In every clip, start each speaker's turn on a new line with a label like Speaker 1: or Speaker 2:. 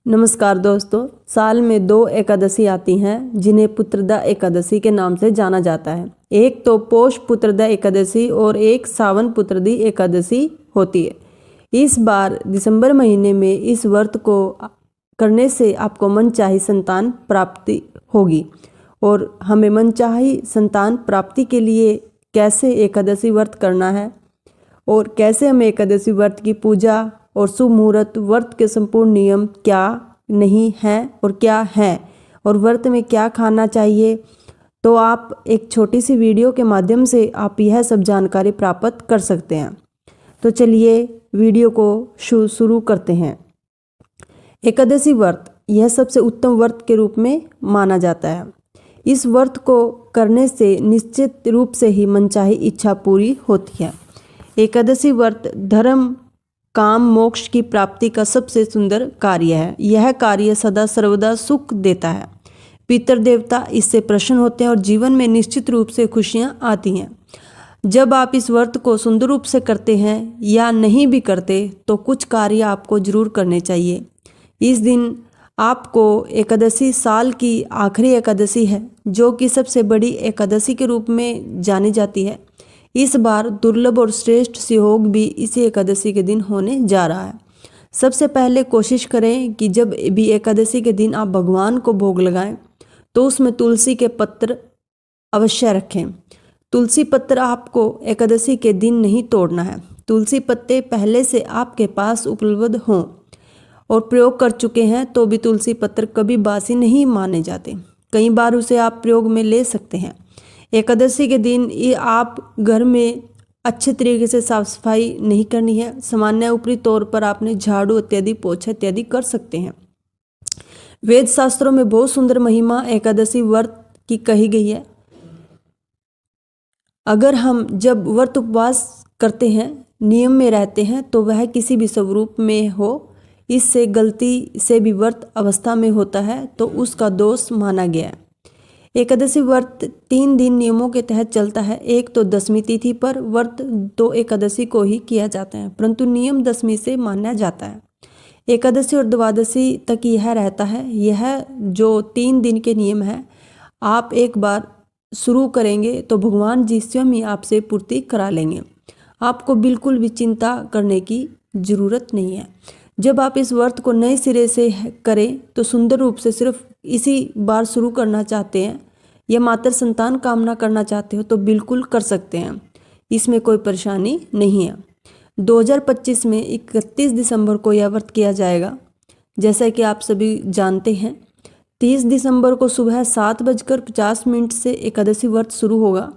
Speaker 1: नमस्कार दोस्तों। साल में दो एकादशी आती हैं जिन्हें पुत्रदा एकादशी के नाम से जाना जाता है। एक तो पोष पुत्रदा एकादशी और एक सावन पुत्रदी एकादशी होती है। इस बार दिसंबर महीने में इस व्रत को करने से आपको मनचाही संतान प्राप्ति होगी। और हमें मनचाही संतान प्राप्ति के लिए कैसे एकादशी व्रत करना है और कैसे हमें एकादशी व्रत की पूजा और शुभ मुहूर्त, व्रत के संपूर्ण नियम क्या नहीं हैं और क्या हैं, और व्रत में क्या खाना चाहिए, तो आप एक छोटी सी वीडियो के माध्यम से आप यह सब जानकारी प्राप्त कर सकते हैं। तो चलिए वीडियो को शुरू करते हैं। एकादशी व्रत यह सबसे उत्तम व्रत के रूप में माना जाता है। इस व्रत को करने से निश्चित रूप से ही मनचाही इच्छा पूरी होती है। एकादशी व्रत धर्म, काम, मोक्ष की प्राप्ति का सबसे सुंदर कार्य है। यह कार्य सदा सर्वदा सुख देता है। पितर देवता इससे प्रसन्न होते हैं और जीवन में निश्चित रूप से खुशियां आती हैं। जब आप इस व्रत को सुंदर रूप से करते हैं या नहीं भी करते तो कुछ कार्य आपको जरूर करने चाहिए। इस दिन आपको एकादशी साल की आखिरी एकादशी है, जो कि सबसे बड़ी एकादशी के रूप में जानी जाती है। इस बार दुर्लभ और श्रेष्ठ सहयोग भी इसी एकादशी के दिन होने जा रहा है। सबसे पहले कोशिश करें कि जब भी एकादशी के दिन आप भगवान को भोग लगाएं तो उसमें तुलसी के पत्र अवश्य रखें। तुलसी पत्र आपको एकादशी के दिन नहीं तोड़ना है। तुलसी पत्ते पहले से आपके पास उपलब्ध हों और प्रयोग कर चुके हैं तो भी तुलसी पत्र कभी बासी नहीं माने जाते। कई बार उसे आप प्रयोग में ले सकते हैं। एकादशी के दिन ये आप घर में अच्छे तरीके से साफ सफाई नहीं करनी है। सामान्य ऊपरी तौर पर आपने झाड़ू इत्यादि, पोछा इत्यादि कर सकते हैं। वेद शास्त्रों में बहुत सुंदर महिमा एकादशी व्रत की कही गई है। अगर हम जब व्रत उपवास करते हैं, नियम में रहते हैं, तो वह किसी भी स्वरूप में हो, इससे गलती से भी व्रत अवस्था में होता है तो उसका दोष माना गया है। एकादशी व्रत 3 दिन नियमों के तहत चलता है। एक तो दशमी तिथि पर व्रत 2 एकादशी को ही किया जाता है, परंतु नियम दशमी से माना जाता है। एकादशी और द्वादशी तक यह रहता है। यह जो 3 दिन के नियम है, आप एक बार शुरू करेंगे तो भगवान जी स्वयं ही आपसे पूर्ति करा लेंगे। आपको बिल्कुल भी चिंता करने की जरूरत नहीं है। जब आप इस व्रत को नए सिरे से करें तो सुंदर रूप से सिर्फ इसी बार शुरू करना चाहते हैं या मात्र संतान कामना करना चाहते हो तो बिल्कुल कर सकते हैं। इसमें कोई परेशानी नहीं है। 2025 में 31 दिसंबर को यह व्रत किया जाएगा। जैसा कि आप सभी जानते हैं, 30 दिसंबर को सुबह 7:50 से एकादशी व्रत शुरू होगा।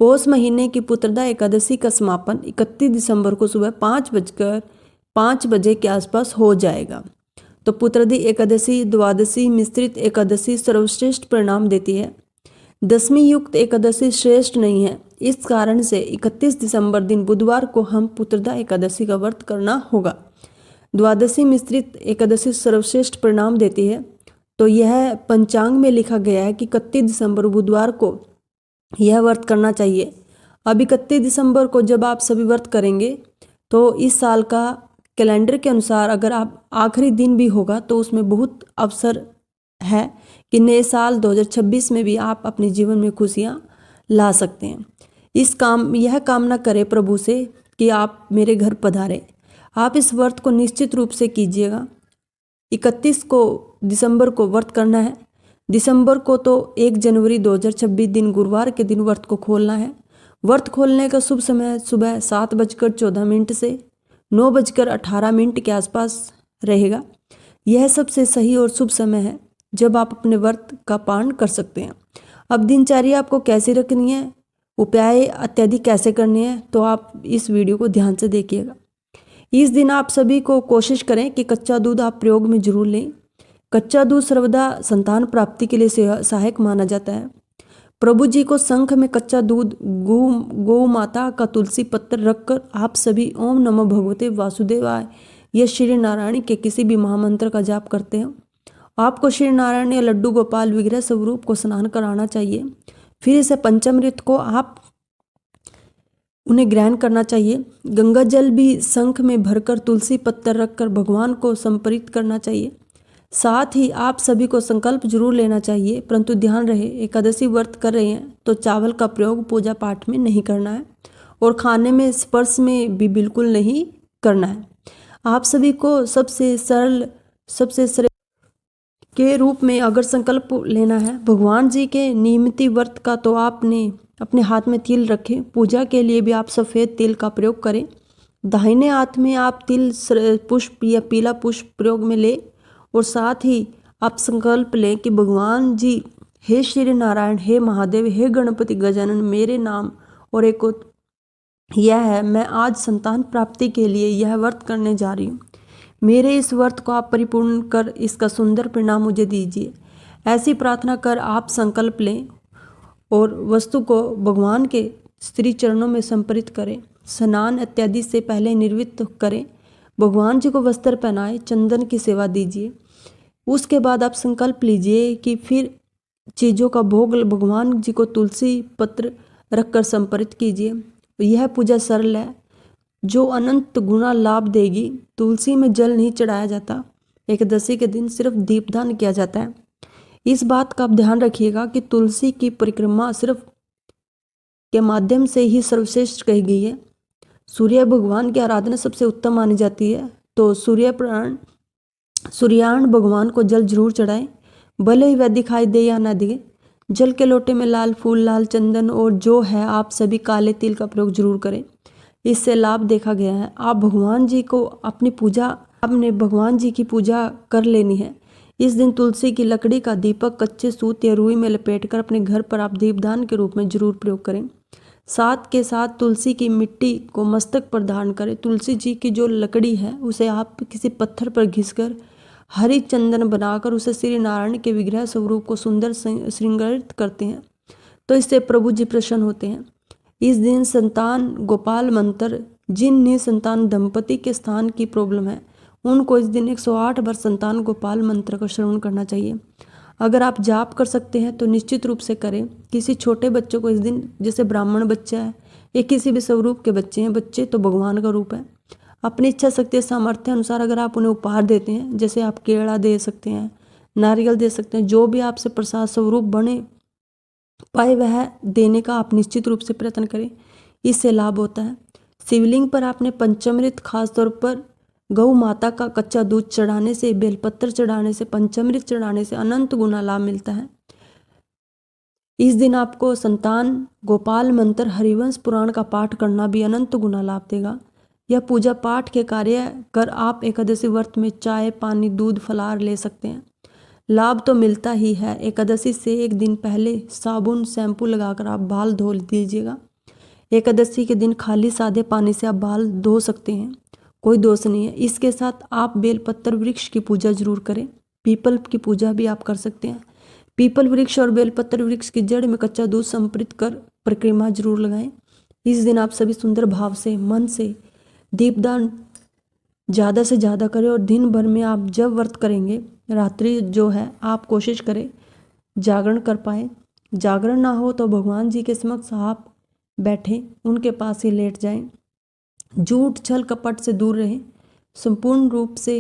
Speaker 1: पौष महीने की पुत्रदा एकादशी का समापन 31 दिसंबर को सुबह 5 बजे के आसपास हो जाएगा। तो पुत्रदी एकादशी द्वादशी मिश्रित एकादशी सर्वश्रेष्ठ परिणाम देती है। दशमी युक्त एकादशी श्रेष्ठ नहीं है। इस कारण से 31 दिसंबर दिन बुधवार को हम पुत्रदा एकादशी का व्रत करना होगा। द्वादशी मिश्रित एकादशी सर्वश्रेष्ठ परिणाम देती है। तो यह पंचांग में लिखा गया है कि 31 दिसंबर बुधवार को यह व्रत करना चाहिए। अब 31 दिसंबर को जब आप सभी व्रत करेंगे तो इस साल का कैलेंडर के अनुसार अगर आप आखिरी दिन भी होगा तो उसमें बहुत अवसर है कि नए साल 2026 में भी आप अपने जीवन में खुशियां ला सकते हैं। यह कामना करें प्रभु से कि आप मेरे घर पधारें। आप इस व्रत को निश्चित रूप से कीजिएगा। 31 दिसंबर को व्रत करना है। दिसंबर को तो 1 जनवरी 2026 दिन गुरुवार के दिन व्रत को खोलना है। व्रत खोलने का शुभ समय सुबह 7:14 से 9:18 के आसपास रहेगा। यह सबसे सही और शुभ समय है जब आप अपने व्रत का पालन कर सकते हैं। अब दिनचर्या आपको कैसे रखनी है, उपाय इत्यादि कैसे करने हैं, तो आप इस वीडियो को ध्यान से देखिएगा। इस दिन आप सभी को कोशिश करें कि कच्चा दूध आप प्रयोग में जरूर लें। कच्चा दूध सर्वदा संतान प्राप्ति के लिए सहायक माना जाता है। प्रभु जी को शंख में कच्चा दूध, गौ माता का तुलसी पत्र रखकर आप सभी ओम नमो भगवते वासुदेवाय या श्री नारायण के किसी भी महामंत्र का जाप करते हैं। आपको श्री नारायण या लड्डू गोपाल विग्रह स्वरूप को स्नान कराना चाहिए। फिर इसे पंचामृत को आप उन्हें ग्रहण करना चाहिए। गंगा जल भी शंख में भरकर तुलसी पत्थर रखकर भगवान को समर्पित करना चाहिए। साथ ही आप सभी को संकल्प जरूर लेना चाहिए, परंतु ध्यान रहे एकादशी व्रत कर रहे हैं तो चावल का प्रयोग पूजा पाठ में नहीं करना है और खाने में स्पर्श में भी बिल्कुल नहीं करना है। आप सभी को सबसे सरल के रूप में अगर संकल्प लेना है भगवान जी के नियमित व्रत का, तो आपने अपने हाथ में तिल रखें। पूजा के लिए भी आप सफ़ेद तिल का प्रयोग करें। दाहिने हाथ में आप तिल पुष्प या पीला पुष्प प्रयोग में लें और साथ ही आप संकल्प लें कि भगवान जी, हे श्री नारायण, हे महादेव, हे गणपति गजानन, मेरे नाम और एक यह है, मैं आज संतान प्राप्ति के लिए यह व्रत करने जा रही हूँ। मेरे इस व्रत को आप परिपूर्ण कर इसका सुंदर परिणाम मुझे दीजिए। ऐसी प्रार्थना कर आप संकल्प लें और वस्तु को भगवान के श्री चरणों में समर्पित करें। स्नान इत्यादि से पहले निर्वृत्त करें। भगवान जी को वस्त्र पहनाए, चंदन की सेवा दीजिए। उसके बाद आप संकल्प लीजिए कि फिर चीज़ों का भोग भगवान जी को तुलसी पत्र रखकर समर्पित कीजिए। यह पूजा सरल है जो अनंत गुना लाभ देगी। तुलसी में जल नहीं चढ़ाया जाता। एकादशी के दिन सिर्फ दीपदान किया जाता है। इस बात का आप ध्यान रखिएगा कि तुलसी की परिक्रमा सिर्फ के माध्यम से ही सर्वश्रेष्ठ कही गई है। सूर्य भगवान की आराधना सबसे उत्तम मानी जाती है, तो सूर्याण भगवान को जल जरूर चढ़ाएं, भले ही वह दिखाई दे या ना दे। जल के लोटे में लाल फूल, लाल चंदन और जो है आप सभी काले तिल का प्रयोग जरूर करें। इससे लाभ देखा गया है। आप भगवान जी को आपने भगवान जी की पूजा कर लेनी है। इस दिन तुलसी की लकड़ी का दीपक कच्चे सूत या रुई में लपेटकर अपने घर पर आप दीपदान के रूप में जरूर प्रयोग करें। साथ के साथ तुलसी की मिट्टी को मस्तक पर धारण करें। तुलसी जी की जो लकड़ी है उसे आप किसी पत्थर पर घिसकर हरी चंदन बनाकर उसे श्री नारायण के विग्रह स्वरूप को सुंदर श्रृंगारित करते हैं, तो इससे प्रभु जी प्रसन्न होते हैं। इस दिन संतान गोपाल मंत्र, जिन निसंतान दंपति के स्थान की प्रॉब्लम है उनको इस दिन 108 बार संतान गोपाल मंत्र का श्रवण करना चाहिए। अगर आप जाप कर सकते हैं तो निश्चित रूप से करें। किसी छोटे बच्चों को इस दिन, जैसे ब्राह्मण बच्चा है या किसी भी स्वरूप के बच्चे हैं, बच्चे तो भगवान का रूप है, अपनी इच्छा शक्ति सामर्थ्य अनुसार अगर आप उन्हें उपहार देते हैं, जैसे आप केला दे सकते हैं, नारियल दे सकते हैं, जो भी आपसे प्रसाद स्वरूप बने पाए वह देने का आप निश्चित रूप से प्रयत्न करें। इससे लाभ होता है। शिवलिंग पर आपने पंचामृत, खासतौर पर गौ माता का कच्चा दूध चढ़ाने से, बेलपत्र चढ़ाने से, पंचामृत चढ़ाने से अनंत गुना लाभ मिलता है। इस दिन आपको संतान गोपाल मंत्र, हरिवंश पुराण का पाठ करना भी अनंत गुना लाभ देगा। यह पूजा पाठ के कार्य कर आप एकादशी व्रत में चाय, पानी, दूध, फलाहार ले सकते हैं। लाभ तो मिलता ही है। एकादशी से एक दिन पहले साबुन, शैम्पू लगाकर आप बाल धो दीजिएगा। एकादशी के दिन खाली सादे पानी से आप बाल धो सकते हैं, कोई दोष नहीं है। इसके साथ आप बेलपत्र वृक्ष की पूजा जरूर करें। पीपल की पूजा भी आप कर सकते हैं। पीपल वृक्ष और बेलपत्र वृक्ष की जड़ में कच्चा दूध समर्पित कर परिक्रमा जरूर लगाएं। इस दिन आप सभी सुंदर भाव से, मन से दीपदान ज़्यादा से ज़्यादा करें और दिन भर में आप जब व्रत करेंगे, रात्रि जो है आप कोशिश करें जागरण कर पाए। जागरण ना हो तो भगवान जी के समक्ष आप बैठें, उनके पास ही लेट जाएं। झूठ, छल, कपट से दूर रहें। संपूर्ण रूप से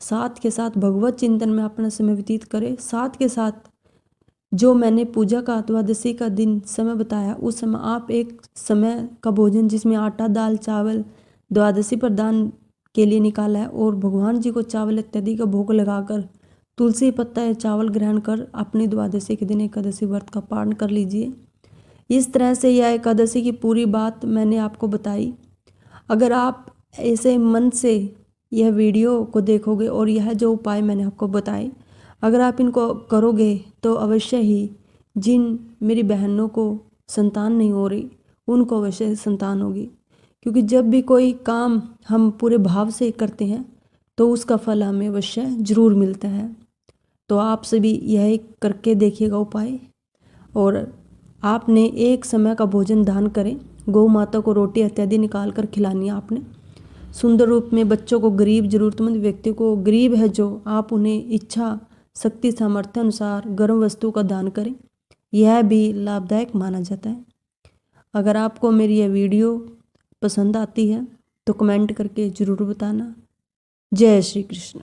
Speaker 1: साथ के साथ भगवत चिंतन में अपना समय व्यतीत करें। साथ के साथ जो मैंने पूजा का द्वादशी का दिन समय बताया, उस समय आप एक समय का भोजन जिसमें आटा, दाल, चावल द्वादशी पर दान के लिए निकाला है और भगवान जी को चावल इत्यादि का भोग लगाकर तुलसी पत्ता या चावल ग्रहण कर अपनी द्वादशी के दिन एकादशी व्रत का पालन कर लीजिए। इस तरह से यह एकादशी की पूरी बात मैंने आपको बताई। अगर आप ऐसे मन से यह वीडियो को देखोगे और यह जो उपाय मैंने आपको बताए, अगर आप इनको करोगे तो अवश्य ही जिन मेरी बहनों को संतान नहीं हो रही उनको अवश्य संतान होगी, क्योंकि जब भी कोई काम हम पूरे भाव से करते हैं तो उसका फल हमें अवश्य जरूर मिलता है। तो आप सभी यह करके देखिएगा उपाय, और आपने एक समय का भोजन दान करें। गौ माता को रोटी इत्यादि निकाल कर खिलानी है आपने सुंदर रूप में। बच्चों को, गरीब जरूरतमंद व्यक्ति को, गरीब है जो, आप उन्हें इच्छा शक्ति सामर्थ्य अनुसार गर्म वस्तु का दान करें। यह भी लाभदायक माना जाता है। अगर आपको मेरी यह वीडियो पसंद आती है तो कमेंट करके ज़रूर बताना। जय श्री कृष्ण।